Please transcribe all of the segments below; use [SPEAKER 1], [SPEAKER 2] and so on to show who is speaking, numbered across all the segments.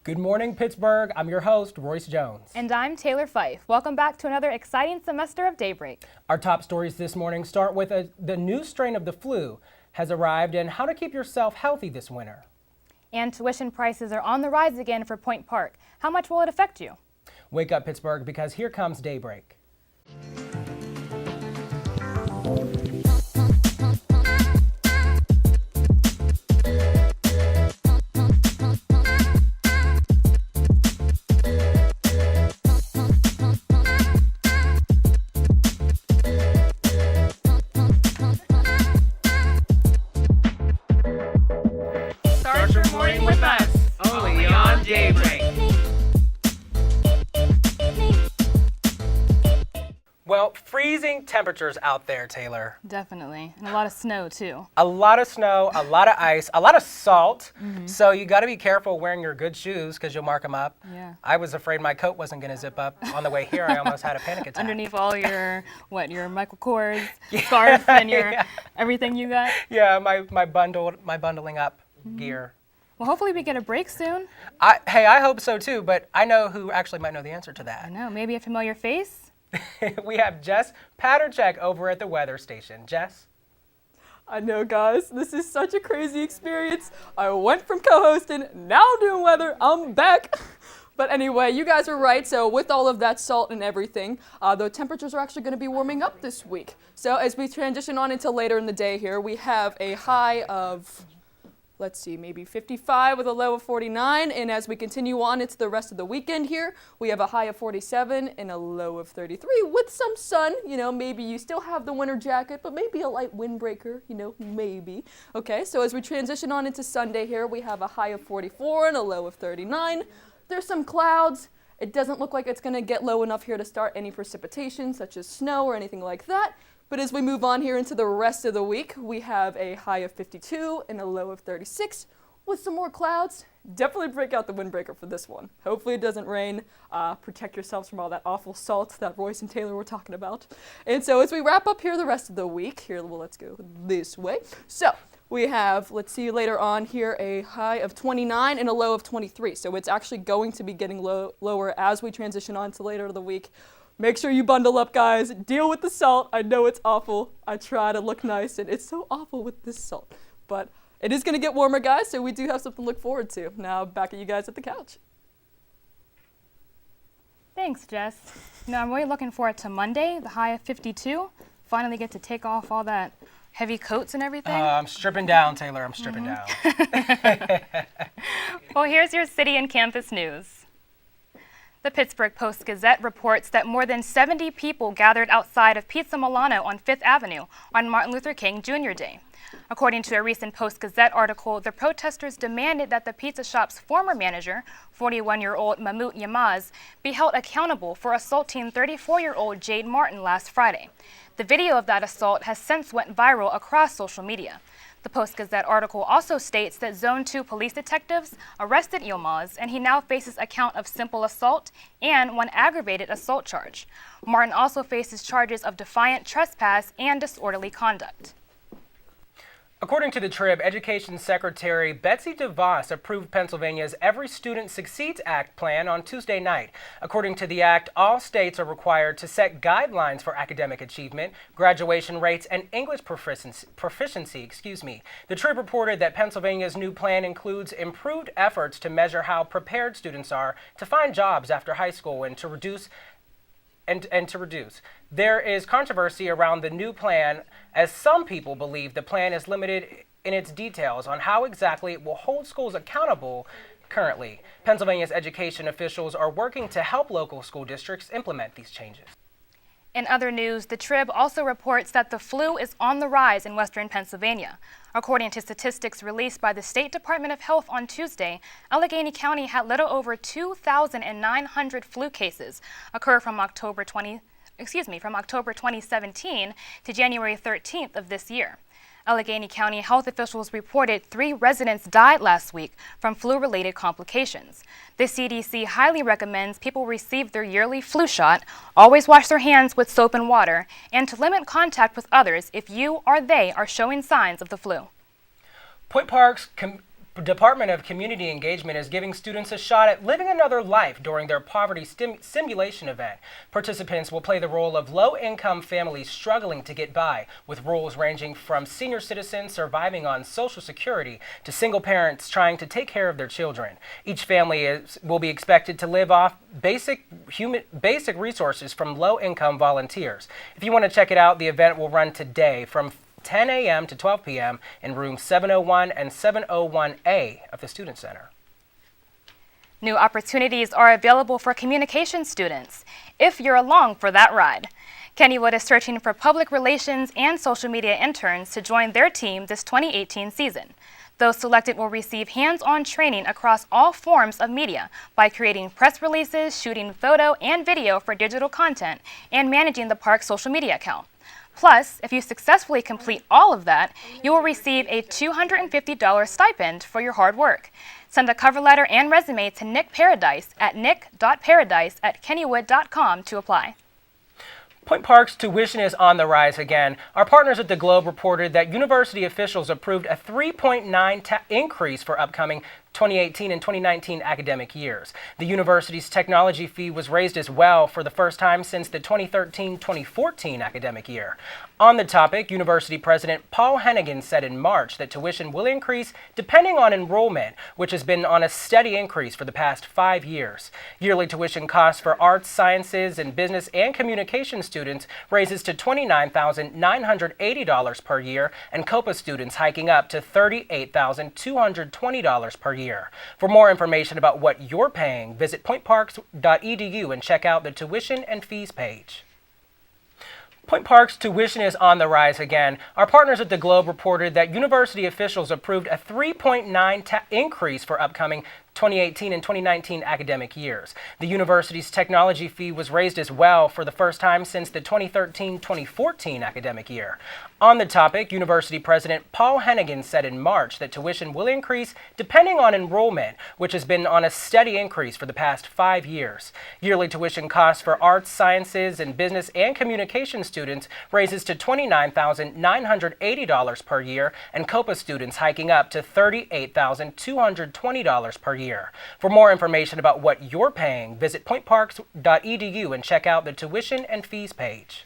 [SPEAKER 1] Good morning, Pittsburgh. I'm your host, Royce Jones.
[SPEAKER 2] And I'm Taylor Fife. Welcome back to another exciting semester of Daybreak.
[SPEAKER 1] Our top stories this morning start with the new strain of the flu has arrived and how to keep yourself healthy this winter.
[SPEAKER 2] And tuition prices are on the rise again for Point Park. How much will it affect you?
[SPEAKER 1] Wake up, Pittsburgh, because here comes Daybreak.
[SPEAKER 2] Start your morning with us,
[SPEAKER 1] only on Daybreak. Well, freezing temperatures out there, Taylor.
[SPEAKER 2] Definitely. And a lot of snow, too.
[SPEAKER 1] A lot of snow, a lot of ice, a lot of salt. So you got to be careful wearing your good shoes because you'll mark them up.
[SPEAKER 2] Yeah.
[SPEAKER 1] I was afraid my coat wasn't going to zip up on the way here. I almost had a panic attack.
[SPEAKER 2] Underneath all your, your Michael Kors scarf and your everything you got?
[SPEAKER 1] Yeah, my bundling up gear.
[SPEAKER 2] Well, hopefully we get a break soon.
[SPEAKER 1] Hey, I hope so too, but I know who actually might know the answer to
[SPEAKER 2] I
[SPEAKER 1] that.
[SPEAKER 2] know, maybe a familiar face?
[SPEAKER 1] We have Jess Paterchek over at the weather station. Jess?
[SPEAKER 3] I know, guys, this is such a crazy experience. I went from co-hosting, now doing weather, I'm back. But anyway, you guys are right. So with all of that salt and everything, the temperatures are actually going to be warming up this week. So as we transition on into later in the day here, we have a high of, let's see, maybe 55 with a low of 49. And as we continue on into the rest of the weekend here, we have a high of 47 and a low of 33 with some sun. You know, maybe you still have the winter jacket, but maybe a light windbreaker, you know, maybe. Okay, so as we transition on into Sunday here, we have a high of 44 and a low of 39. There's some clouds. It doesn't look like it's going to get low enough here to start any precipitation, such as snow or anything like that. But as we move on here into the rest of the week, we have a high of 52 and a low of 36 with some more clouds. Definitely break out the windbreaker for this one. Hopefully it doesn't rain. Protect yourselves from all that awful salt that Royce and Taylor were talking about. And so as we wrap up here the rest of the week, here, well, let's go this way. So we have, let's see later on here, a high of 29 and a low of 23. So it's actually going to be getting lower as we transition on to later of the week. Make sure you bundle up, guys. Deal with the salt. I know it's awful. I try to look nice, and it's so awful with this salt. But it is going to get warmer, guys, so we do have something to look forward to. Now, back at you guys at the couch.
[SPEAKER 2] Thanks, Jess. I'm really looking forward to Monday, the high of 52. Finally get to take off all that heavy coats and everything.
[SPEAKER 1] I'm stripping down, Taylor. I'm stripping down.
[SPEAKER 2] Well, here's your city and campus news. The Pittsburgh Post-Gazette reports that more than 70 people gathered outside of Pizza Milano on 5th Avenue on Martin Luther King Jr. Day. According to a recent Post-Gazette article, the protesters demanded that the pizza shop's former manager, 41-year-old Mahmoud Yamaz, be held accountable for assaulting 34-year-old Jade Martin last Friday. The video of that assault has since went viral across social media. The Post-Gazette article also states that Zone 2 police detectives arrested Yilmaz, and he now faces a count of simple assault and one aggravated assault charge. Martin also faces charges of defiant trespass and disorderly conduct.
[SPEAKER 1] According to the Trib, Education Secretary Betsy DeVos approved Pennsylvania's Every Student Succeeds Act plan on Tuesday night. According to the act, all states are required to set guidelines for academic achievement, graduation rates, and English proficiency. The Trib reported that Pennsylvania's new plan includes improved efforts to measure how prepared students are to find jobs after high school and to reduce. There is controversy around the new plan, as some people believe the plan is limited in its details on how exactly it will hold schools accountable currently. Pennsylvania's education officials are working to help local school districts implement these changes.
[SPEAKER 2] In other news, the Trib also reports that the flu is on the rise in western Pennsylvania. According to statistics released by the State Department of Health on Tuesday, Allegheny County had little over 2,900 flu cases occur from October 2017 to January 13th of this year. Allegheny County health officials reported 3 residents died last week from flu-related complications. The CDC highly recommends people receive their yearly flu shot, always wash their hands with soap and water, and to limit contact with others if you or they are showing signs of the flu.
[SPEAKER 1] Point Park's Department of Community Engagement is giving students a shot at living another life during their poverty simulation event. Participants will play the role of low-income families struggling to get by, with roles ranging from senior citizens surviving on Social Security to single parents trying to take care of their children. Each family will be expected to live off basic resources from low-income volunteers. If you want to check it out, the event will run today from 10 a.m. to 12 p.m. in room 701 and 701A of the Student Center.
[SPEAKER 2] New opportunities are available for communication students if you're along for that ride. Kennywood is searching for public relations and social media interns to join their team this 2018 season. Those selected will receive hands-on training across all forms of media by creating press releases, shooting photo and video for digital content, and managing the park's social media account. Plus, if you successfully complete all of that, you will receive a $250 stipend for your hard work. Send a cover letter and resume to Nick Paradise at nick.paradise@kennywood.com to apply.
[SPEAKER 1] Point Park's tuition is on the rise again. Our partners at the Globe reported that university officials approved a 3.9 increase for upcoming 2018 and 2019 academic years. The university's technology fee was raised as well for the first time since the 2013-2014 academic year. On the topic, University President Paul Hennigan said in March that tuition will increase depending on enrollment, which has been on a steady increase for the past 5 years. Yearly tuition costs for arts, sciences, and business and communication students raises to $29,980 per year, and COPA students hiking up to $38,220 per year. For more information about what you're paying, visit pointparks.edu and check out the tuition and fees page. Point Park's tuition is on the rise again. Our partners at the Globe reported that university officials approved a 3.9 increase for upcoming 2018 and 2019 academic years. The university's technology fee was raised as well for the first time since the 2013-2014 academic year. On the topic, University President Paul Hennigan said in March that tuition will increase depending on enrollment, which has been on a steady increase for the past 5 years. Yearly tuition costs for arts, sciences, and business and communication students raises to $29,980 per year, and COPA students hiking up to $38,220 per year. For more information about what you're paying, visit pointparks.edu and check out the tuition and fees page.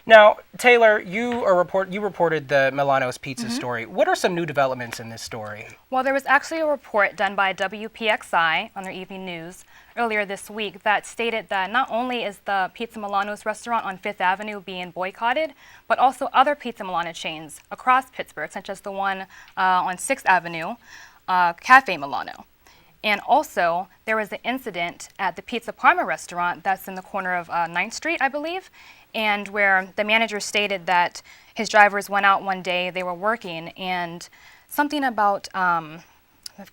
[SPEAKER 1] Now, Taylor, you reported the Milano's Pizza story. What are some new developments in this story?
[SPEAKER 2] Well, there was actually a report done by WPXI on their evening news earlier this week that stated that not only is the Pizza Milano's restaurant on 5th Avenue being boycotted, but also other Pizza Milano chains across Pittsburgh, such as the one on 6th Avenue, Cafe Milano. And also, there was an incident at the Pizza Parma restaurant that's in the corner of 9th Street, I believe, and where the manager stated that his drivers went out one day, they were working, and something about, I'm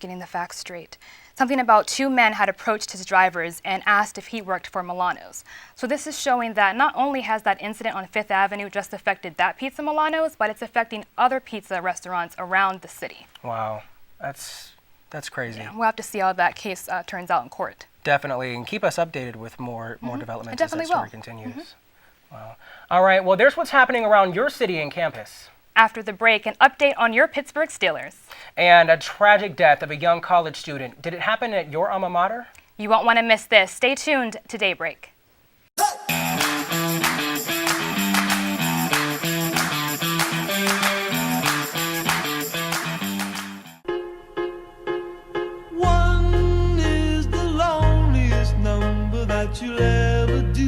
[SPEAKER 2] getting the facts straight, something about 2 men had approached his drivers and asked if he worked for Milano's. So this is showing that not only has that incident on 5th Avenue just affected that Pizza Milano's, but it's affecting other pizza restaurants around the city.
[SPEAKER 1] Wow, that's crazy.
[SPEAKER 2] Yeah, we'll have to see how that case turns out in court.
[SPEAKER 1] Definitely, and keep us updated with more developments as that story continues. Wow. All right, well, there's what's happening around your city and campus.
[SPEAKER 2] After the break, an update on your Pittsburgh Steelers.
[SPEAKER 1] And a tragic death of a young college student. Did it happen at your alma mater?
[SPEAKER 2] You won't want to miss this. Stay tuned to Daybreak.
[SPEAKER 4] One is the loneliest number that you'll ever do.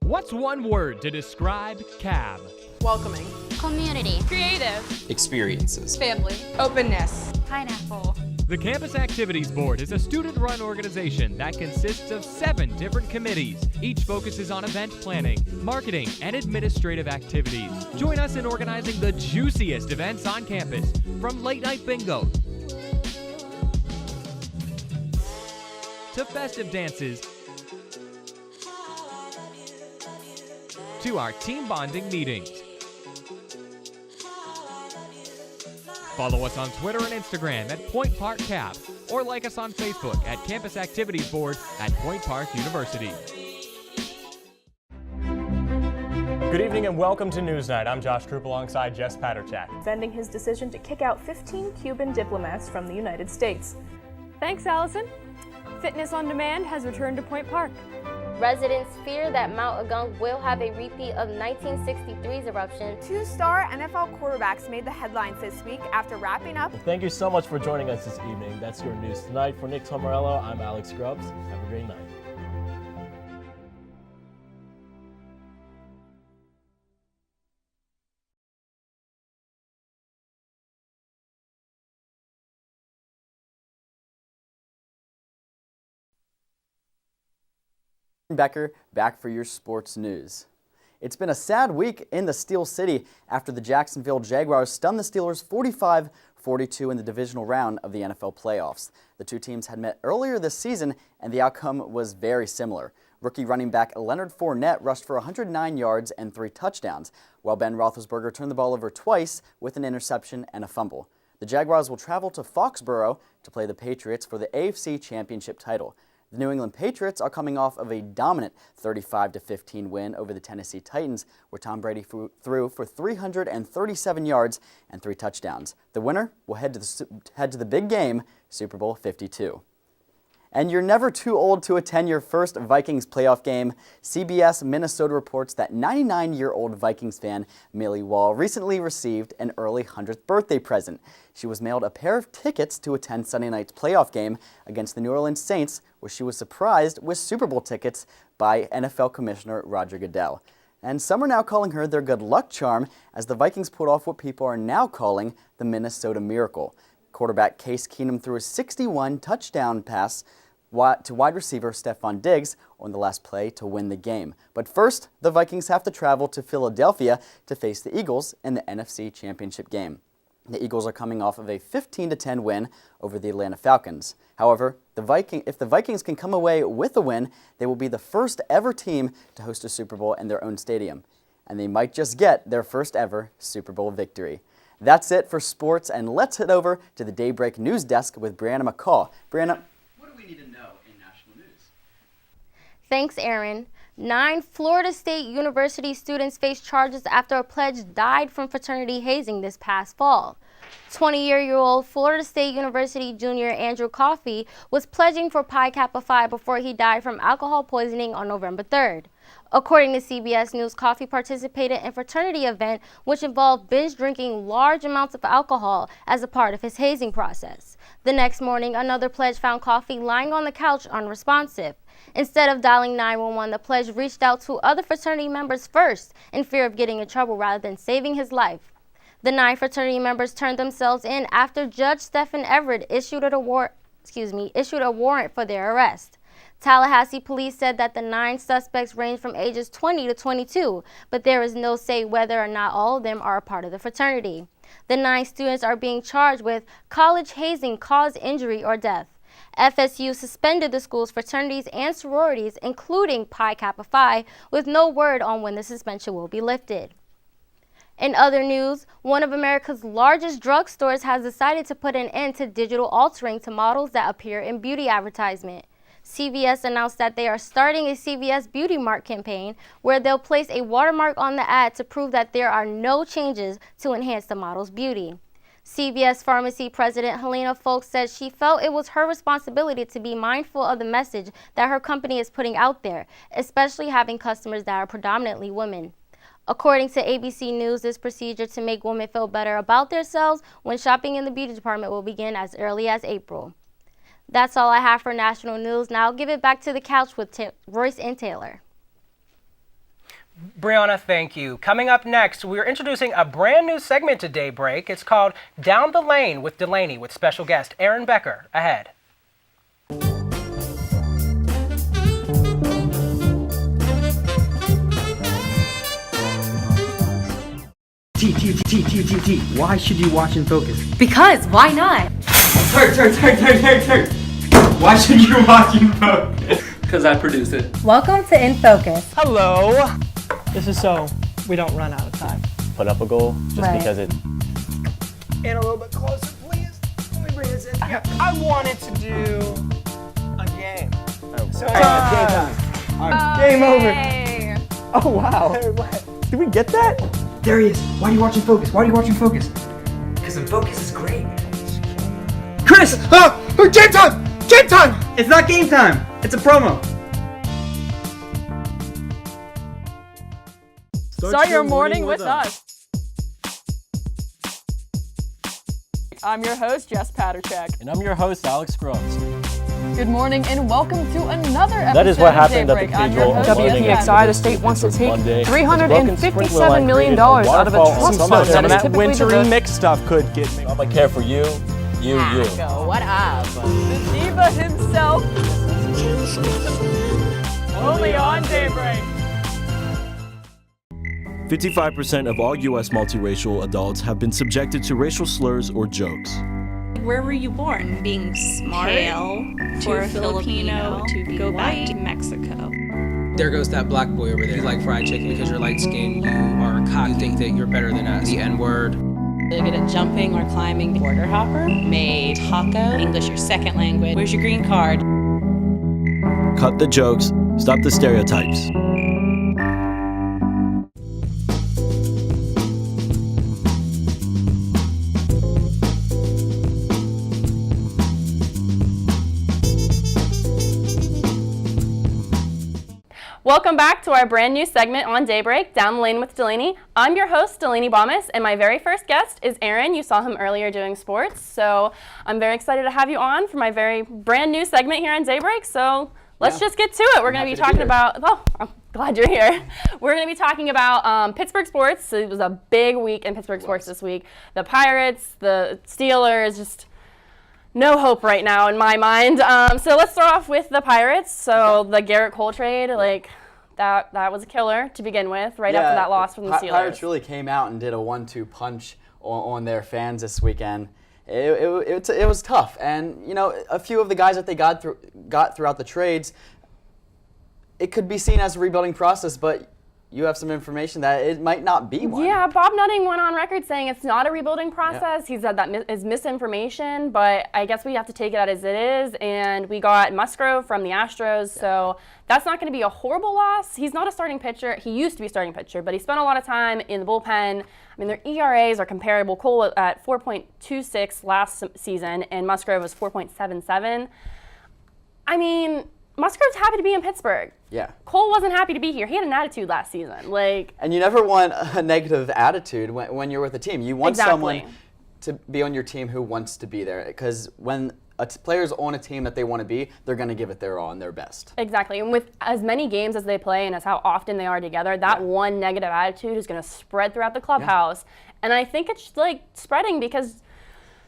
[SPEAKER 5] What's one word to describe CAB?
[SPEAKER 6] Welcoming.
[SPEAKER 7] Community.
[SPEAKER 6] Creative.
[SPEAKER 8] Experiences.
[SPEAKER 6] Family. Openness.
[SPEAKER 7] Pineapple.
[SPEAKER 5] The Campus Activities Board is a student-run organization that consists of 7 different committees. Each focuses on event planning, marketing, and administrative activities. Join us in organizing the juiciest events on campus, from late-night bingo to festive dances to our team bonding meetings. Follow us on Twitter and Instagram at Point Park Cap, or like us on Facebook at Campus Activities Board at Point Park University.
[SPEAKER 6] Good evening and welcome to Newsnight. I'm Josh Troop alongside Jess Paterchak.
[SPEAKER 7] Defending his decision to kick out 15 Cuban diplomats from the United States.
[SPEAKER 8] Thanks, Allison. Fitness on Demand has returned to Point Park.
[SPEAKER 9] Residents fear that Mount Agung will have a repeat of 1963's eruption.
[SPEAKER 10] 2-star NFL quarterbacks made the headlines this week after wrapping up.
[SPEAKER 11] Well, thank you so much for joining us this evening. That's your news tonight. For Nick Tomarello, I'm Alex Grubbs. Have a great night.
[SPEAKER 12] Becker, back for your sports news. It's been a sad week in the Steel City after the Jacksonville Jaguars stunned the Steelers 45-42 in the divisional round of the NFL playoffs. The two teams had met earlier this season, and the outcome was very similar. Rookie running back Leonard Fournette rushed for 109 yards and 3 touchdowns, while Ben Roethlisberger turned the ball over twice with an interception and a fumble. The Jaguars will travel to Foxborough to play the Patriots for the AFC Championship title. The New England Patriots are coming off of a dominant 35-15 win over the Tennessee Titans, where Tom Brady threw for 337 yards and 3 touchdowns. The winner will head to the big game, Super Bowl 52. And you're never too old to attend your first Vikings playoff game. CBS Minnesota reports that 99-year-old Vikings fan Millie Wall recently received an early 100th birthday present. She was mailed a pair of tickets to attend Sunday night's playoff game against the New Orleans Saints, where she was surprised with Super Bowl tickets by NFL Commissioner Roger Goodell. And some are now calling her their good luck charm as the Vikings pulled off what people are now calling the Minnesota Miracle. Quarterback Case Keenum threw a 61 touchdown pass to wide receiver Stephon Diggs on the last play to win the game. But first, the Vikings have to travel to Philadelphia to face the Eagles in the NFC Championship game. The Eagles are coming off of a 15-10 win over the Atlanta Falcons. However, if the Vikings can come away with a win, they will be the first ever team to host a Super Bowl in their own stadium. And they might just get their first ever Super Bowl victory. That's it for sports, and let's head over to the Daybreak News Desk with Brianna McCall. Brianna, what do we need to know in national news?
[SPEAKER 9] Thanks, Aaron. 9 Florida State University students face charges after a pledge died from fraternity hazing this past fall. 20-year-old Florida State University junior Andrew Coffey was pledging for Pi Kappa Phi before he died from alcohol poisoning on November 3rd. According to CBS News, Coffey participated in a fraternity event which involved binge drinking large amounts of alcohol as a part of his hazing process. The next morning, another pledge found Coffey lying on the couch unresponsive. Instead of dialing 911, the pledge reached out to other fraternity members first in fear of getting in trouble rather than saving his life. The 9 fraternity members turned themselves in after Judge Stephen Everett issued a warrant for their arrest. Tallahassee police said that the 9 suspects range from ages 20 to 22, but there is no say whether or not all of them are a part of the fraternity. The 9 students are being charged with college hazing caused injury or death. FSU suspended the school's fraternities and sororities, including Pi Kappa Phi, with no word on when the suspension will be lifted. In other news, one of America's largest drugstores has decided to put an end to digital altering to models that appear in beauty advertisement. CVS announced that they are starting a CVS Beauty Mark campaign where they'll place a watermark on the ad to prove that there are no changes to enhance the model's beauty. CVS Pharmacy President Helena Folks said she felt it was her responsibility to be mindful of the message that her company is putting out there, especially having customers that are predominantly women. According to ABC News, this procedure to make women feel better about themselves when shopping in the beauty department will begin as early as April. That's all I have for national news. Now I'll give it back to the couch with Royce and Taylor.
[SPEAKER 1] Brianna, thank you. Coming up next, we're introducing a brand new segment to Daybreak. It's called Down the Lane with Delaney with special guest Aaron Becker. Ahead.
[SPEAKER 13] T. Why should you watch and focus?
[SPEAKER 14] Because, why not?
[SPEAKER 13] Turn. Why should you watch and focus?
[SPEAKER 15] Because I produce it.
[SPEAKER 14] Welcome to In Focus.
[SPEAKER 16] Hello. This is so we don't run out of time.
[SPEAKER 11] Put up a goal just because it.
[SPEAKER 16] In a little bit closer, please. Let me bring this in. Yeah. I wanted to do a game. So
[SPEAKER 13] game time. All right, game over. Oh wow. Did we get that? There he is. Why are you watching Focus? Because In Focus is great. Chris! Game time! Game time! It's not game time. It's a promo.
[SPEAKER 3] Start your morning with us. I'm your host, Jess Paterchek.
[SPEAKER 11] And I'm your host, Alex Grubbs.
[SPEAKER 3] Good morning and welcome to another episode
[SPEAKER 11] That is what
[SPEAKER 3] of
[SPEAKER 11] happened at the
[SPEAKER 3] Daybreak. I'm
[SPEAKER 11] Cathedral
[SPEAKER 3] your host,
[SPEAKER 11] on Monday.
[SPEAKER 3] WPXI. The state wants to take
[SPEAKER 11] Monday.
[SPEAKER 3] $357 million out of a trust fund that is
[SPEAKER 6] Some of that
[SPEAKER 3] typically
[SPEAKER 6] wintry
[SPEAKER 3] devoted.
[SPEAKER 6] mixed stuff could get me.
[SPEAKER 11] I'm gonna care for you.
[SPEAKER 14] What up?
[SPEAKER 3] The diva himself. Only on Daybreak.
[SPEAKER 17] 55% of all U.S. multiracial adults have been subjected to racial slurs or jokes.
[SPEAKER 18] Where were you born? Being smart, pale, to Filipino, to go back to Mexico.
[SPEAKER 15] There goes that black boy over there. You like fried chicken because you're light skinned, you are a cop, you think that you're better than us. The N-word.
[SPEAKER 18] They're good at jumping or climbing. Border hopper, made taco, English your second language. Where's your green card?
[SPEAKER 17] Cut the jokes, stop the stereotypes.
[SPEAKER 2] Welcome back to our brand new segment on Daybreak, Down the Lane with Delaney. I'm your host, Delaney Bomas, and my very first guest is Aaron. You saw him earlier doing sports, so I'm very excited to have you on for my very brand new segment here on Daybreak. So let's just get to it. We're going to be talking about, I'm glad you're here. We're going to be talking about Pittsburgh sports. So it was a big week in Pittsburgh sports this week. The Pirates, the Steelers, just no hope right now in my mind. So let's start off with the Pirates. So the Garrett Cole trade, that was a killer to begin with, right after that loss from the Steelers.
[SPEAKER 12] Pirates really came out and did a 1-2 punch on their fans this weekend. It was tough, and a few of the guys that they got throughout the trades, it could be seen as a rebuilding process, but you have some information that it might not be one.
[SPEAKER 2] Yeah, Bob Nutting went on record saying it's not a rebuilding process. He said that is misinformation, but I guess we have to take it as it is. And we got Musgrove from the Astros, so that's not going to be a horrible loss. He's not a starting pitcher. He used to be a starting pitcher, but he spent a lot of time in the bullpen. I mean, their ERAs are comparable. Cole at 4.26 last season, and Musgrove was 4.77. I mean, Musgrove's happy to be in Pittsburgh.
[SPEAKER 12] Yeah.
[SPEAKER 2] Cole wasn't happy to be here. He had an attitude last season.
[SPEAKER 12] And you never want a negative attitude when you're with a team. You want someone to be on your team who wants to be there. Because when a player's on a team that they want to be, they're going to give it their all and their best.
[SPEAKER 2] Exactly. And with as many games as they play and as how often they are together, that one negative attitude is going to spread throughout the clubhouse. And I think it's spreading because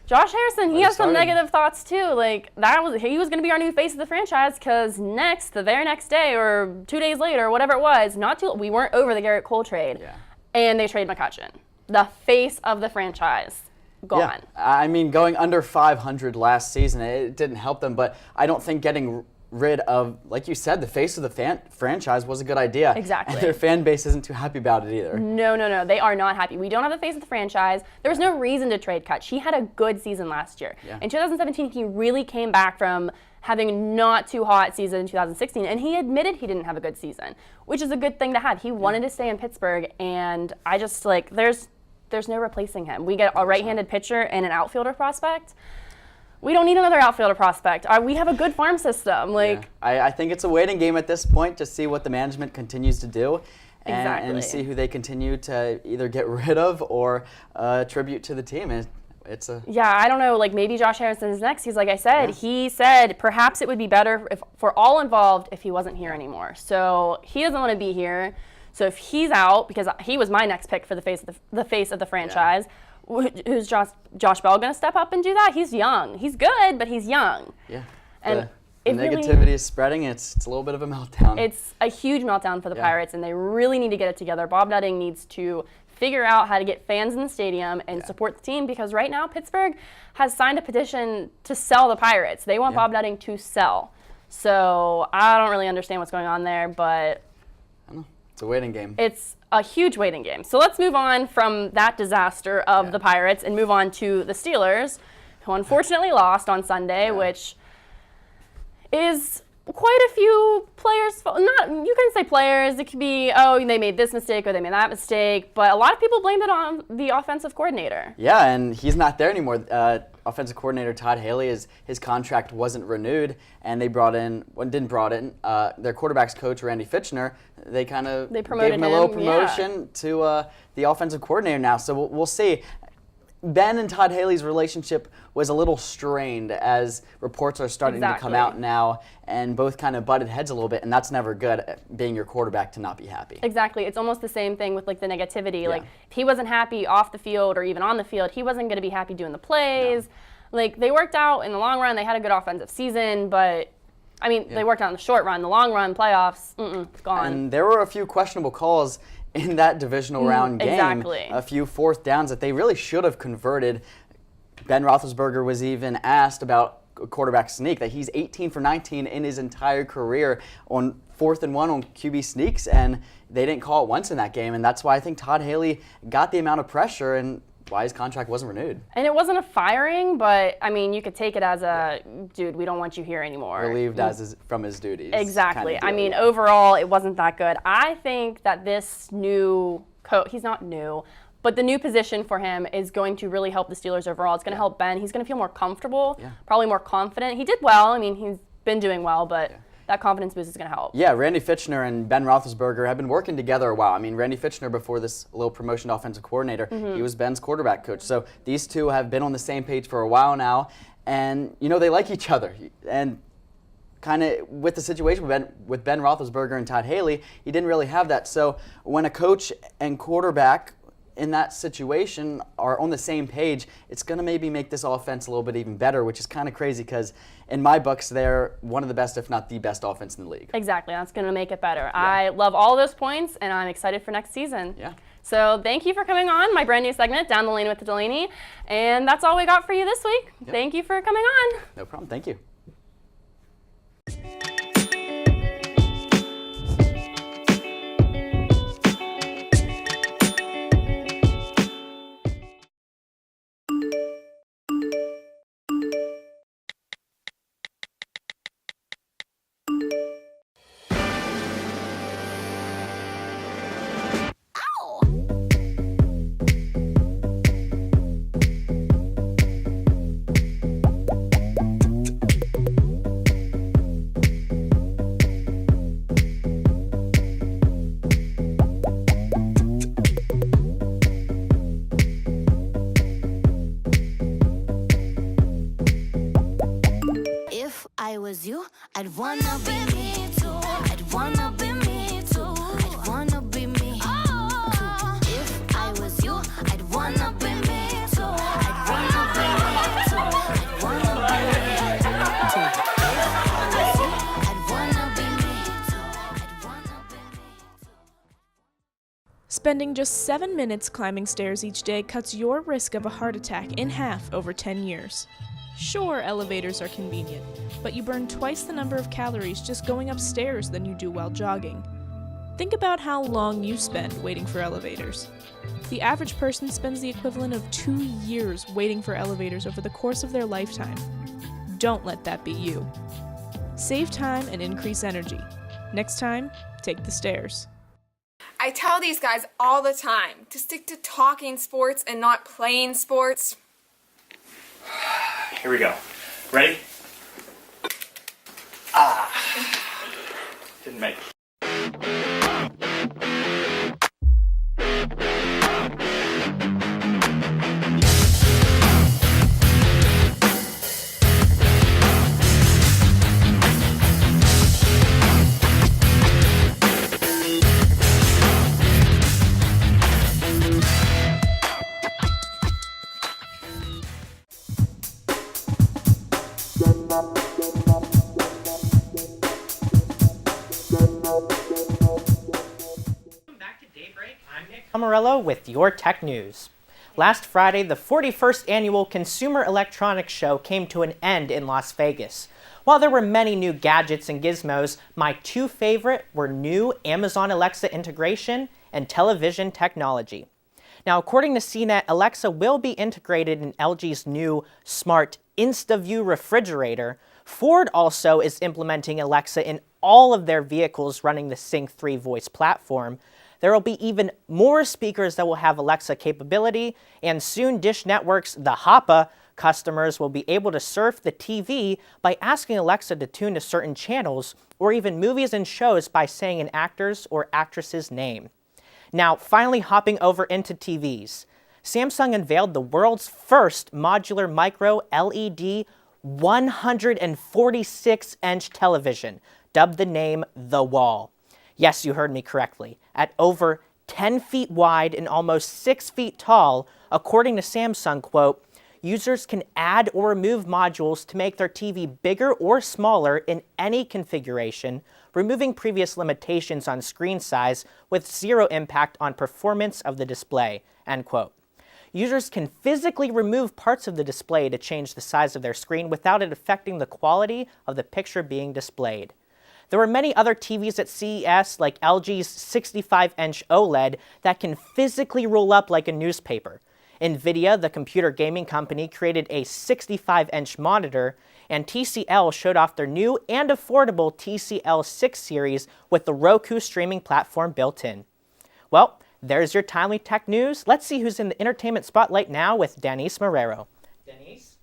[SPEAKER 2] Josh Harrison, he has some negative thoughts too. He was going to be our new face of the franchise because the very next day or 2 days later, whatever it was, we weren't over the Garrett Cole trade, and they trade McCutchen, the face of the franchise, gone.
[SPEAKER 12] Yeah. I mean, going under 500 last season, it didn't help them, but I don't think getting rid of, like you said, the face of the franchise was a good idea.
[SPEAKER 2] Exactly.
[SPEAKER 12] And their fan base isn't too happy about it either.
[SPEAKER 2] No. They are not happy. We don't have the face of the franchise. There was no reason to trade Kutch. He had a good season last year.
[SPEAKER 12] Yeah.
[SPEAKER 2] In 2017, he really came back from having not too hot season in 2016, and he admitted he didn't have a good season, which is a good thing to have. He wanted to stay in Pittsburgh, and I just, there's no replacing him. We get a right-handed pitcher and an outfielder prospect. We don't need another outfielder prospect. We have a good farm system.
[SPEAKER 12] I think it's a waiting game at this point to see what the management continues to do and see who they continue to either get rid of or attribute to the team.
[SPEAKER 2] I don't know, maybe Josh Harrison is next. He's like I said, he said perhaps it would be better for all involved if he wasn't here anymore. So he doesn't want to be here.
[SPEAKER 19] So if he's out, because he was my next pick for the face of the franchise, who's Josh Bell going to step up and do that? He's young. He's good, but he's young.
[SPEAKER 12] Yeah.
[SPEAKER 19] And
[SPEAKER 12] the negativity is spreading. It's a little bit of a meltdown.
[SPEAKER 19] It's a huge meltdown for the Pirates, and they really need to get it together. Bob Nutting needs to figure out how to get fans in the stadium and support the team, because right now Pittsburgh has signed a petition to sell the Pirates. They want Bob Nutting to sell. So I don't really understand what's going on there, but
[SPEAKER 12] I don't know. It's a waiting game.
[SPEAKER 19] It's a huge waiting game. So let's move on from that disaster of the Pirates and move on to the Steelers, who unfortunately lost on Sunday, which is quite a few players, you can say players, it could be, oh, they made this mistake or they made that mistake, but a lot of people blamed it on the offensive coordinator.
[SPEAKER 12] Yeah, and he's not there anymore. Offensive coordinator Todd Haley, his contract wasn't renewed, and they didn't brought in their quarterbacks coach Randy Fitchner. They gave him a little promotion to the offensive coordinator now. So we'll see. Ben and Todd Haley's relationship was a little strained, as reports are starting to come out now, and both kind of butted heads a little bit, and that's never good, being your quarterback to not be happy.
[SPEAKER 19] Exactly. It's almost the same thing with the negativity. Like, if he wasn't happy off the field or even on the field, he wasn't going to be happy doing the plays. No. They worked out in the long run. They had a good offensive season, but they worked out in the short run. The long run, playoffs, gone.
[SPEAKER 12] And there were a few questionable calls in that divisional round game.
[SPEAKER 19] Exactly.
[SPEAKER 12] A few fourth downs that they really should have converted. Ben Roethlisberger was even asked about quarterback sneak, that he's 18 for 19 in his entire career on 4th and 1 on QB sneaks, and they didn't call it once in that game, and that's why I think Todd Haley got the amount of pressure and why his contract wasn't renewed.
[SPEAKER 19] And it wasn't a firing, but you could take it as a, dude, we don't want you here anymore.
[SPEAKER 12] Relieved from his duties.
[SPEAKER 19] Exactly. Overall, it wasn't that good. I think that this new coach, he's not new, but the new position for him is going to really help the Steelers overall. It's going to help Ben. He's going to feel more comfortable, probably more confident. He did well. He's been doing well, but that confidence boost is going to help.
[SPEAKER 12] Yeah, Randy Fitchner and Ben Roethlisberger have been working together a while. Randy Fitchner, before this little promotion to offensive coordinator, he was Ben's quarterback coach. So these two have been on the same page for a while now, and they like each other. And kind of with the situation with Ben Roethlisberger and Todd Haley, he didn't really have that. So when a coach and quarterback in that situation are on the same page, it's going to maybe make this offense a little bit even better, which is kind of crazy because in my books, they're one of the best, if not the best offense in the league.
[SPEAKER 19] Exactly. That's going to make it better. Yeah. I love all those points, and I'm excited for next season.
[SPEAKER 12] Yeah.
[SPEAKER 19] So thank you for coming on my brand new segment, Down the Lane with Delaney. And that's all we got for you this week. Yep. Thank you for coming on.
[SPEAKER 12] No problem. Thank you.
[SPEAKER 20] You, I'd wanna be me too. I'd wanna be me too. I'd wanna be me too. If I was you, I'd wanna be me too. I'd wanna be me too. I'd wanna be me too. If I was you, I'd wanna be me too. I'd wanna be me too.
[SPEAKER 21] Spending just 7 minutes climbing stairs each day cuts your risk of a heart attack in half over 10 years. Sure, elevators are convenient, but you burn twice the number of calories just going upstairs than you do while jogging. Think about how long you spend waiting for elevators. The average person spends the equivalent of 2 years waiting for elevators over the course of their lifetime. Don't let that be you. Save time and increase energy. Next time, take the stairs.
[SPEAKER 10] I tell these guys all the time to stick to talking sports and not playing sports.
[SPEAKER 6] Here we go. Ready? Didn't make it.
[SPEAKER 4] Back to Daybreak. I'm Nick Camarello with your tech news. Last Friday, the 41st annual Consumer Electronics Show came to an end in Las Vegas. While there were many new gadgets and gizmos, my two favorite were new Amazon Alexa integration and television technology. Now, according to CNET, Alexa will be integrated in LG's new smart InstaView refrigerator. Ford also is implementing Alexa in all of their vehicles running the Sync 3 voice platform. There will be even more speakers that will have Alexa capability, and soon Dish Network's The Hoppa customers will be able to surf the TV by asking Alexa to tune to certain channels, or even movies and shows by saying an actor's or actress's name. Now, finally hopping over into TVs. Samsung unveiled the world's first modular micro LED 146-inch television, dubbed the name The Wall. Yes, you heard me correctly. At over 10 feet wide and almost 6 feet tall, according to Samsung, quote, users can add or remove modules to make their TV bigger or smaller in any configuration, removing previous limitations on screen size with zero impact on performance of the display, end quote. Users can physically remove parts of the display to change the size of their screen without it affecting the quality of the picture being displayed. There were many other TVs at CES, like LG's 65-inch OLED, that can physically roll up like a newspaper. NVIDIA, the computer gaming company, created a 65-inch monitor, and TCL showed off their new and affordable TCL 6 series with the Roku streaming platform built in. Well, there's your timely tech news. Let's see who's in the entertainment spotlight now with Denise Marrero. Denise?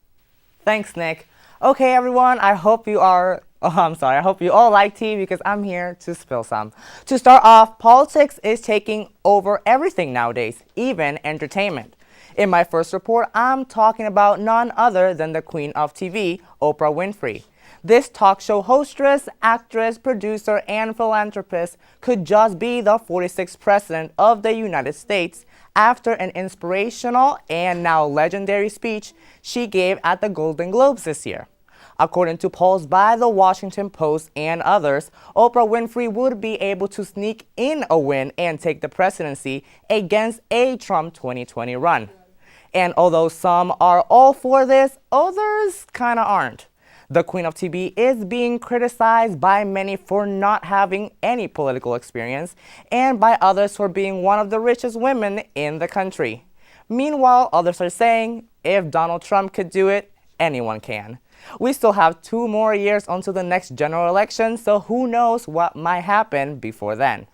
[SPEAKER 22] Thanks, Nick. Okay, everyone, I hope you all like tea because I'm here to spill some. To start off, politics is taking over everything nowadays, even entertainment. In my first report, I'm talking about none other than the Queen of TV, Oprah Winfrey. This talk show hostess, actress, producer, and philanthropist could just be the 46th president of the United States after an inspirational and now legendary speech she gave at the Golden Globes this year. According to polls by the Washington Post and others, Oprah Winfrey would be able to sneak in a win and take the presidency against a Trump 2020 run. And although some are all for this, others kinda aren't. The Queen of TV is being criticized by many for not having any political experience and by others for being one of the richest women in the country. Meanwhile, others are saying, if Donald Trump could do it, anyone can. We still have 2 more years until the next general election, so who knows what might happen before then.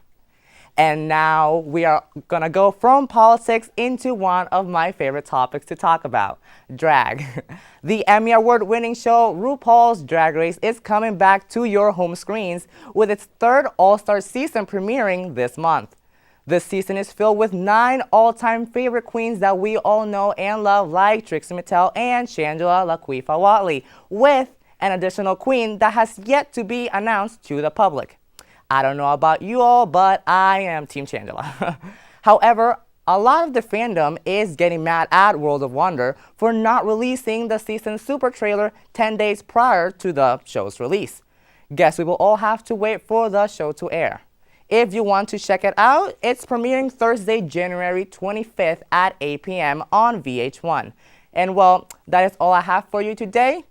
[SPEAKER 22] And now we are gonna go from politics into one of my favorite topics to talk about, drag. The Emmy Award-winning show RuPaul's Drag Race is coming back to your home screens with its 3rd All-Star season premiering this month. This season is filled with 9 all-time favorite queens that we all know and love, like Trixie Mattel and Shangela Laquifa Watley, with an additional queen that has yet to be announced to the public. I don't know about you all, but I am Team Shangela. However, a lot of the fandom is getting mad at World of Wonder for not releasing the season super trailer 10 days prior to the show's release. Guess we will all have to wait for the show to air. If you want to check it out, it's premiering Thursday, January 25th at 8 p.m. on VH1. And well, that is all I have for you today.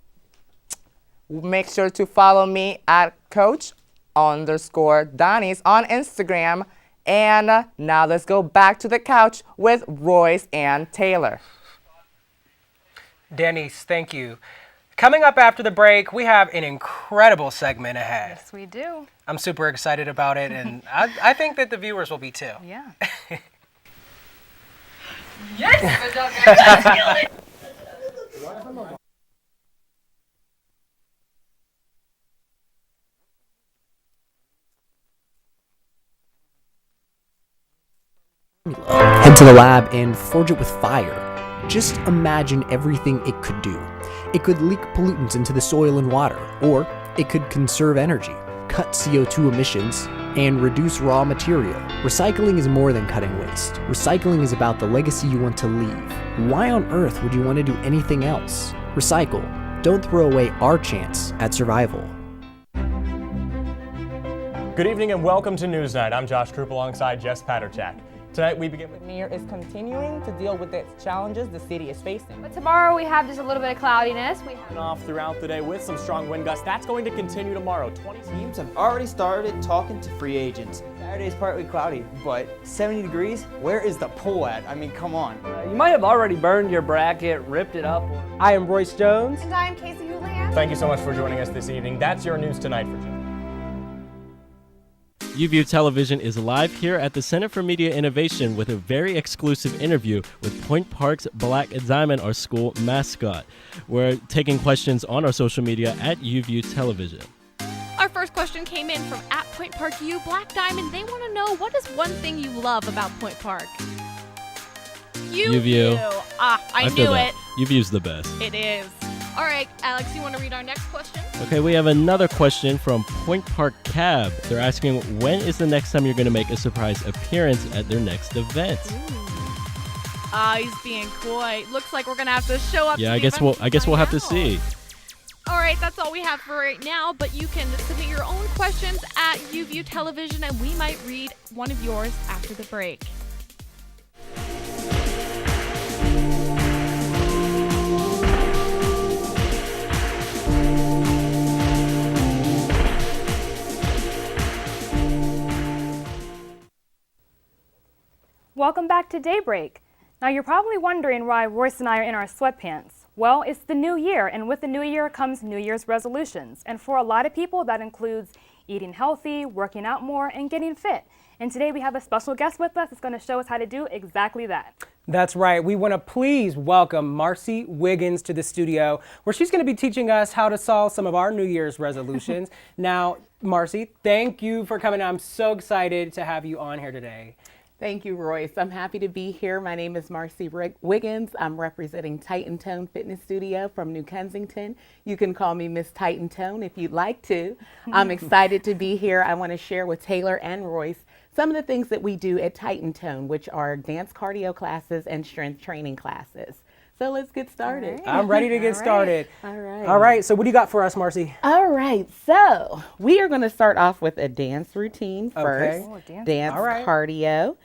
[SPEAKER 22] Make sure to follow me at Coach_Donis on Instagram. And now let's go back to the couch with Royce and Taylor.
[SPEAKER 1] Denise, thank you. Coming up after the break, we have an incredible segment ahead.
[SPEAKER 2] Yes, we do.
[SPEAKER 1] I'm super excited about it, and I think that the viewers will be too.
[SPEAKER 2] Yeah.
[SPEAKER 1] Yes!
[SPEAKER 23] Head to the lab and forge it with fire. Just imagine everything it could do. It could leak pollutants into the soil and water, or it could conserve energy, cut CO2 emissions, and reduce raw material. Recycling is more than cutting waste. Recycling is about the legacy you want to leave. Why on earth would you want to do anything else? Recycle. don't throw away our chance at survival.
[SPEAKER 6] Good evening and welcome to Newsnight. I'm Josh Troop alongside Jess Paterchak. Tonight we begin with
[SPEAKER 22] The mayor is continuing to deal with the challenges the city is facing.
[SPEAKER 5] But tomorrow we have just a little bit of cloudiness. We have
[SPEAKER 6] off throughout the day with some strong wind gusts. That's going to continue tomorrow. 20
[SPEAKER 13] Teams have already started talking to free agents. Saturday's partly cloudy, but 70 degrees? Where is the pool at? I mean, come on.
[SPEAKER 7] You might have already burned your bracket, ripped it up.
[SPEAKER 8] I am Royce Jones.
[SPEAKER 5] And I am Casey Houlihan.
[SPEAKER 6] Thank you so much for joining us this evening. That's your news tonight for today.
[SPEAKER 17] UView Television is live here at the Center for Media Innovation with a very exclusive interview with Point Park's Black Diamond, our school mascot. We're taking questions on our social media at UView Television.
[SPEAKER 24] Our first question came in from @PointParkU Black Diamond. They want to know, what is one thing you love about Point Park?
[SPEAKER 17] UView.
[SPEAKER 24] I knew it.
[SPEAKER 17] UView's the best.
[SPEAKER 24] It is. All right, Alex, you want to read our next question?
[SPEAKER 17] Okay, we have another question from Point Park Cab. They're asking, when is the next time you're going to make a surprise appearance at their next event?
[SPEAKER 24] He's being coy. Looks like we're going to have to show up.
[SPEAKER 17] Yeah,
[SPEAKER 24] to
[SPEAKER 17] I guess we'll have to see.
[SPEAKER 24] All right, that's all we have for right now, but you can submit your own questions at UView Television, and we might read one of yours after the break.
[SPEAKER 2] Welcome back to Daybreak. Now you're probably wondering why Royce and I are in our sweatpants. Well, it's the new year, and with the new year comes New Year's resolutions. And for a lot of people, that includes eating healthy, working out more, and getting fit. And today we have a special guest with us that's going to show us how to do exactly that.
[SPEAKER 1] That's right. We want to please welcome Marcy Wiggins to the studio, where she's going to be teaching us how to solve some of our New Year's resolutions. Now, Marcy, thank you for coming. I'm so excited to have you on here today.
[SPEAKER 25] Thank you, Royce. I'm happy to be here. My name is Marcy Wiggins. I'm representing Titan Tone Fitness Studio from New Kensington. You can call me Miss Titan Tone if you'd like to. I'm excited to be here. I want to share with Taylor and Royce some of the things that we do at Titan Tone, which are dance cardio classes and strength training classes. So let's get started.
[SPEAKER 1] Right. I'm ready to get started.
[SPEAKER 25] All right.
[SPEAKER 1] All right. So what do you got for us, Marcy?
[SPEAKER 25] All right. So we are going to start off with a dance routine first.
[SPEAKER 1] Okay.
[SPEAKER 25] Dance
[SPEAKER 1] right.
[SPEAKER 25] cardio.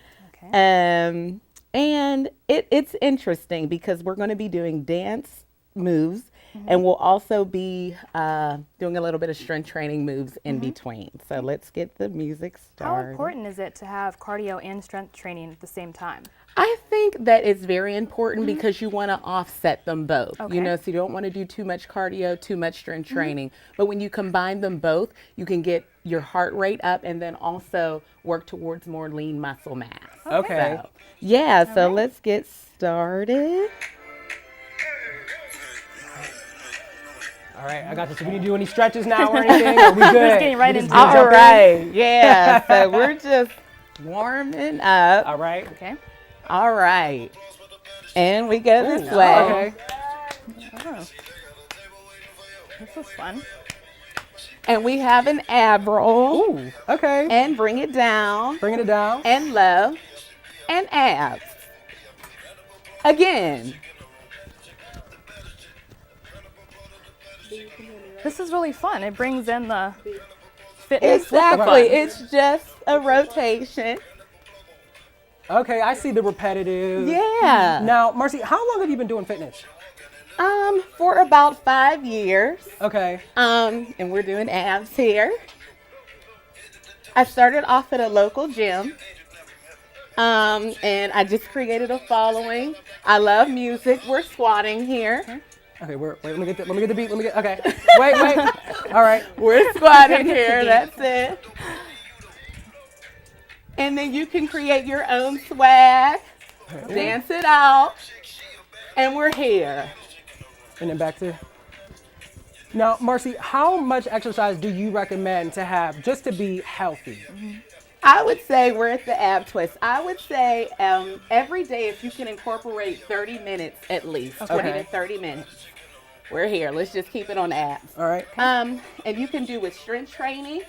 [SPEAKER 25] Okay. And it's interesting because we're going to be doing dance moves, and we'll also be doing a little bit of strength training moves in between. So let's get the music started.
[SPEAKER 2] How important is it to have cardio and strength training at the same time?
[SPEAKER 25] I think that it's very important because you want to offset them both.
[SPEAKER 2] Okay.
[SPEAKER 25] You know, so you don't want to do too much cardio, too much strength training. But when you combine them both, you can get your heart rate up and then also work towards more lean muscle mass.
[SPEAKER 1] Okay.
[SPEAKER 25] So, yeah, so let's get started.
[SPEAKER 1] All right, I got this. Do we need to do any stretches now or anything? Are we good?
[SPEAKER 2] We're just getting right into it.
[SPEAKER 25] All right, yeah. So we're just warming up.
[SPEAKER 1] All right.
[SPEAKER 2] Okay.
[SPEAKER 25] All right. And we go this way.
[SPEAKER 1] Okay.
[SPEAKER 2] Oh. This is fun.
[SPEAKER 25] And we have an ab roll.
[SPEAKER 1] Ooh, okay.
[SPEAKER 25] And bring it down.
[SPEAKER 1] Bringing it down.
[SPEAKER 25] And low. And abs. Again.
[SPEAKER 2] This is really fun. It brings in the fitness.
[SPEAKER 25] Exactly. It's just a rotation.
[SPEAKER 1] Okay, I see the repetitive.
[SPEAKER 25] Yeah.
[SPEAKER 1] Now, Marcy, how long have you been doing fitness?
[SPEAKER 25] For about 5 years.
[SPEAKER 1] Okay.
[SPEAKER 25] And we're doing abs here. I started off at a local gym. And I just created a following. I love music. We're squatting here.
[SPEAKER 1] Okay, wait, let me get the beat. Okay. Wait. All right.
[SPEAKER 25] We're squatting here. That's it. And then you can create your own swag, dance it out, and we're here.
[SPEAKER 1] And then back to. Now, Marcy, how much exercise do you recommend to have just to be healthy?
[SPEAKER 25] I would say we're at the ab twist. I would say every day if you can incorporate 30 minutes at least, 20 to 30 minutes. We're here. Let's just keep it on abs.
[SPEAKER 1] All right.
[SPEAKER 25] And you can do with strength training.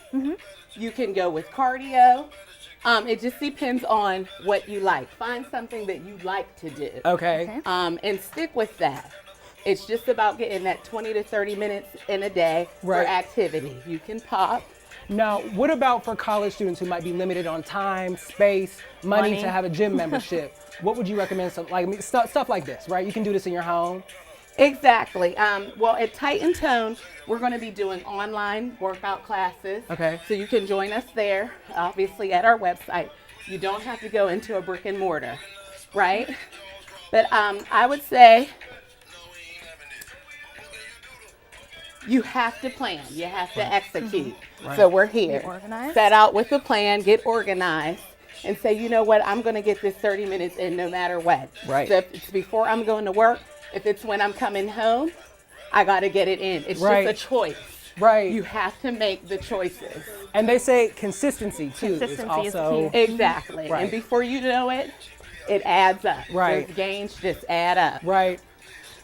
[SPEAKER 25] You can go with cardio. It just depends on what you like. Find something that you like to do.
[SPEAKER 1] Okay.
[SPEAKER 25] And stick with that. It's just about getting that 20 to 30 minutes in a day for activity. You can pop.
[SPEAKER 1] Now, what about for college students who might be limited on time, space, money to have a gym membership? What would you recommend? Stuff like this, right? You can do this in your home.
[SPEAKER 25] Exactly. Well, at Titan Tone, we're going to be doing online workout classes.
[SPEAKER 1] Okay.
[SPEAKER 25] So you can join us there, obviously at our website. You don't have to go into a brick and mortar, right? But I would say you have to plan. You have to execute.
[SPEAKER 2] Right.
[SPEAKER 25] So we're here.
[SPEAKER 2] Get organized.
[SPEAKER 25] Set out with a plan, get organized, and say, you know what, I'm going to get this 30 minutes in no matter what.
[SPEAKER 1] Right.
[SPEAKER 25] So if it's before I'm going to work, if it's when I'm coming home, I got to get it in. It's just a choice.
[SPEAKER 1] Right.
[SPEAKER 25] You have to make the choices.
[SPEAKER 1] And they say consistency too.
[SPEAKER 25] Consistency
[SPEAKER 1] is also
[SPEAKER 25] key. Exactly.
[SPEAKER 1] Right.
[SPEAKER 25] And before you know it, it adds up.
[SPEAKER 1] Right.
[SPEAKER 25] Those gains just add up.
[SPEAKER 1] Right.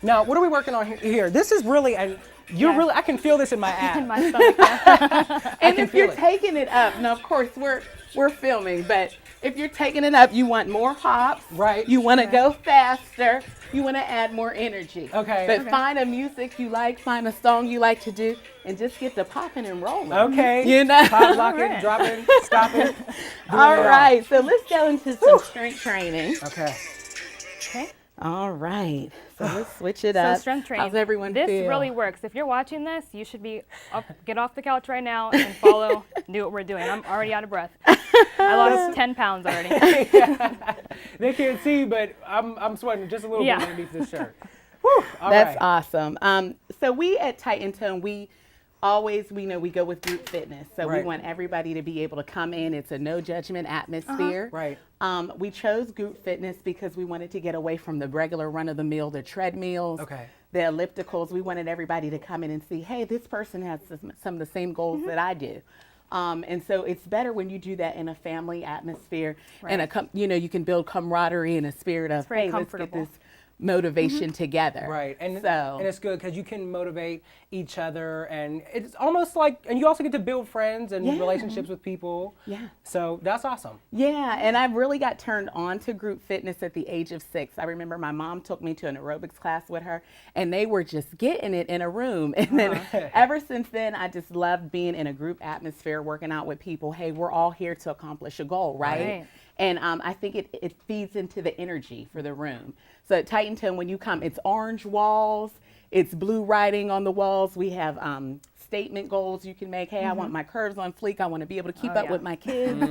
[SPEAKER 1] Now, what are we working on here? This is really, and you're really, I can feel this in my abs.
[SPEAKER 25] In my stomach. And if you're taking it up, now of course we're filming, but if you're taking it up, you want more hops.
[SPEAKER 1] Right.
[SPEAKER 25] You want to go faster. You want to add more energy.
[SPEAKER 1] Okay.
[SPEAKER 25] But find a music you like, find a song you like to do, and just get the popping and rolling.
[SPEAKER 1] Okay.
[SPEAKER 25] You know?
[SPEAKER 1] Pop, lock it, drop it, stop it.
[SPEAKER 25] All right. So let's go into some strength training.
[SPEAKER 1] Okay.
[SPEAKER 2] Okay.
[SPEAKER 25] All right. So let's switch it up.
[SPEAKER 2] So strength training.
[SPEAKER 25] How's everyone
[SPEAKER 2] This
[SPEAKER 25] feel?
[SPEAKER 2] really works. If you're watching this, you should be up, get off the couch right now and follow, do what we're doing. I'm already out of breath. I lost 10 pounds already.
[SPEAKER 1] They can't see, but I'm sweating just a little bit underneath this shirt. Whew,
[SPEAKER 25] That's awesome. So we at Titan Tone, we know we go with group fitness. So we want everybody to be able to come in. It's a no judgment atmosphere.
[SPEAKER 1] Right.
[SPEAKER 25] We chose group fitness because we wanted to get away from the regular run of the mill, the treadmills, the ellipticals. We wanted everybody to come in and see, hey, this person has some of the same goals that I do. And so it's better when you do that in a family atmosphere and you can build camaraderie and a spirit of, hey, let's get this motivation together.
[SPEAKER 1] Right. And
[SPEAKER 25] so
[SPEAKER 1] and it's good because you can motivate each other, and it's almost like, and you also get to build friends and relationships with people.
[SPEAKER 25] Yeah.
[SPEAKER 1] So that's awesome.
[SPEAKER 25] Yeah, and I really got turned on to group fitness at the age of 6. I remember my mom took me to an aerobics class with her, and they were just getting it in a room. And then ever since then, I just loved being in a group atmosphere, working out with people. Hey, we're all here to accomplish a goal, right? And I think it feeds into the energy for the room. So at Titan Tone, when you come, it's orange walls, it's blue writing on the walls. We have statement goals you can make. Hey, I want my curves on fleek. I want to be able to keep up with my kids.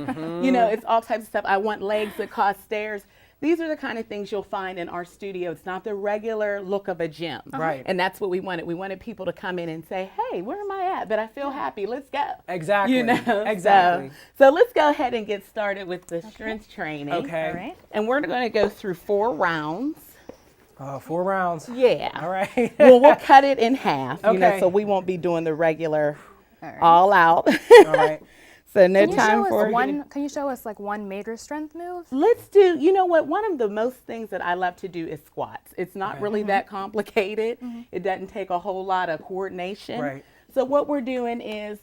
[SPEAKER 25] You know, it's all types of stuff. I want legs that cause stairs. These are the kind of things you'll find in our studio. It's not the regular look of a gym.
[SPEAKER 1] Right.
[SPEAKER 25] And that's what we wanted. We wanted people to come in and say, hey, where am I at? But I feel happy. Let's go.
[SPEAKER 1] Exactly.
[SPEAKER 25] You know?
[SPEAKER 1] Exactly.
[SPEAKER 25] So let's go ahead and get started with the strength training.
[SPEAKER 1] Okay.
[SPEAKER 25] All right. And we're going to go through 4 rounds.
[SPEAKER 1] 4 rounds.
[SPEAKER 25] Yeah.
[SPEAKER 1] All right.
[SPEAKER 25] Well, we'll cut it in half, you know,
[SPEAKER 1] Okay.
[SPEAKER 25] so we won't be doing the regular all out.
[SPEAKER 1] All right.
[SPEAKER 25] So no
[SPEAKER 2] Can you
[SPEAKER 25] time
[SPEAKER 2] show
[SPEAKER 25] for
[SPEAKER 2] us Can you show us like one major strength move?
[SPEAKER 25] Let's do, you know what, one of the most things that I love to do is squats. It's not really that complicated. It doesn't take a whole lot of coordination.
[SPEAKER 1] Right.
[SPEAKER 25] So what we're doing is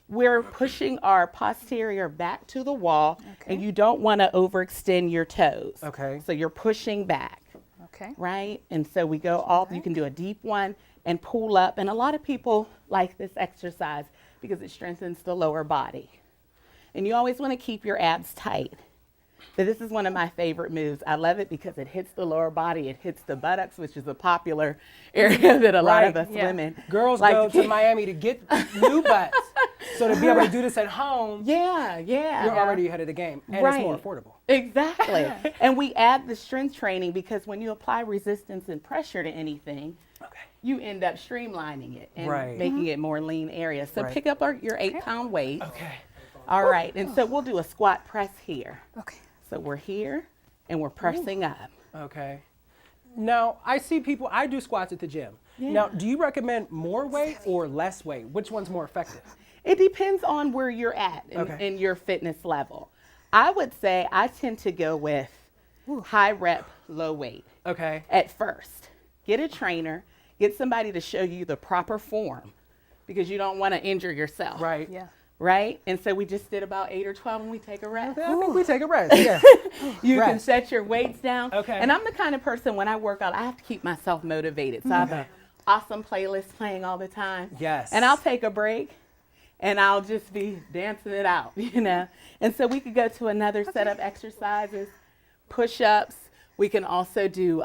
[SPEAKER 25] we're pushing our posterior back to the wall, and you don't want to overextend your toes.
[SPEAKER 1] Okay.
[SPEAKER 25] So you're pushing back.
[SPEAKER 2] Okay.
[SPEAKER 25] Right? And so we go all, you can do a deep one and pull up. And a lot of people like this exercise because it strengthens the lower body. And you always want to keep your abs tight. But this is one of my favorite moves. I love it because it hits the lower body. It hits the buttocks, which is a popular area that a lot of us women
[SPEAKER 1] Girls
[SPEAKER 25] like
[SPEAKER 1] go to Miami to get new butts. So to be able to do this at home,
[SPEAKER 25] yeah,
[SPEAKER 1] you're already ahead of the game. And it's more affordable.
[SPEAKER 25] Exactly. And we add the strength training because when you apply resistance and pressure to anything, you end up streamlining it and making it more lean area. So pick up your 8-pound weight.
[SPEAKER 1] Okay.
[SPEAKER 25] All right. And so we'll do a squat press here.
[SPEAKER 2] Okay.
[SPEAKER 25] So we're here and we're pressing up.
[SPEAKER 1] Okay. Now, I see people, I do squats at the gym.
[SPEAKER 25] Yeah.
[SPEAKER 1] Now, do you recommend more weight or less weight? Which one's more effective?
[SPEAKER 25] It depends on where you're at in your fitness level. I would say I tend to go with high rep, low weight.
[SPEAKER 1] Okay.
[SPEAKER 25] At first. Get a trainer, get somebody to show you the proper form because you don't want to injure yourself.
[SPEAKER 1] Right.
[SPEAKER 25] Yeah. right? And so we just did about 8 or 12 and we take a rest.
[SPEAKER 1] I think we take a rest, yeah.
[SPEAKER 25] You can
[SPEAKER 1] Rest.
[SPEAKER 25] set your weights down.
[SPEAKER 1] Okay.
[SPEAKER 25] And I'm the kind of person, when I work out, I have to keep myself motivated. So I have an awesome playlist playing all the time.
[SPEAKER 1] Yes.
[SPEAKER 25] And I'll take a break and I'll just be dancing it out, you know. And so we could go to another set of exercises, push-ups. We can also do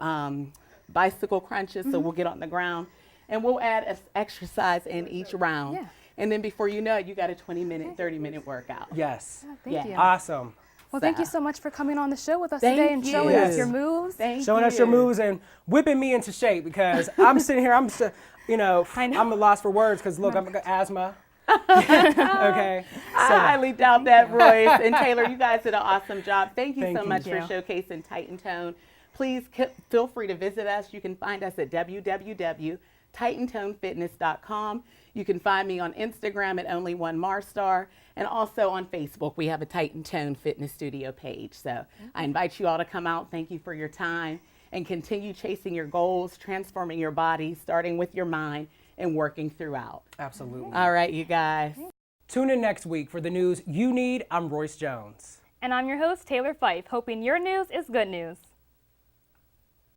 [SPEAKER 25] bicycle crunches, so we'll get on the ground. And we'll add an exercise in each round.
[SPEAKER 2] Yeah.
[SPEAKER 25] And then before you know it, you got a 20-minute, 30-minute workout.
[SPEAKER 1] Yes.
[SPEAKER 2] Thank you.
[SPEAKER 1] Awesome.
[SPEAKER 2] Well, thank you so much for coming on the show with us
[SPEAKER 25] Thank
[SPEAKER 2] today and
[SPEAKER 25] you.
[SPEAKER 2] showing
[SPEAKER 1] Yes.
[SPEAKER 2] us your moves.
[SPEAKER 1] Showing us your moves and whipping me into shape because I'm sitting here, I'm a loss for words because look, I've got asthma. Okay.
[SPEAKER 25] I highly doubt that, Royce. And Taylor, you guys did an awesome job. Thank you so much for showcasing Titan Tone. Please feel free to visit us. You can find us at www.titantonefitness.com. You can find me on Instagram at only1marstar, and also on Facebook. We have a Titan Tone Fitness Studio page. So I invite you all to come out. Thank you for your time and continue chasing your goals, transforming your body, starting with your mind and working throughout.
[SPEAKER 1] Absolutely.
[SPEAKER 25] All right, you guys.
[SPEAKER 1] Tune in next week for the news you need. I'm Royce Jones.
[SPEAKER 2] And I'm your host, Taylor Fife, hoping your news is good news.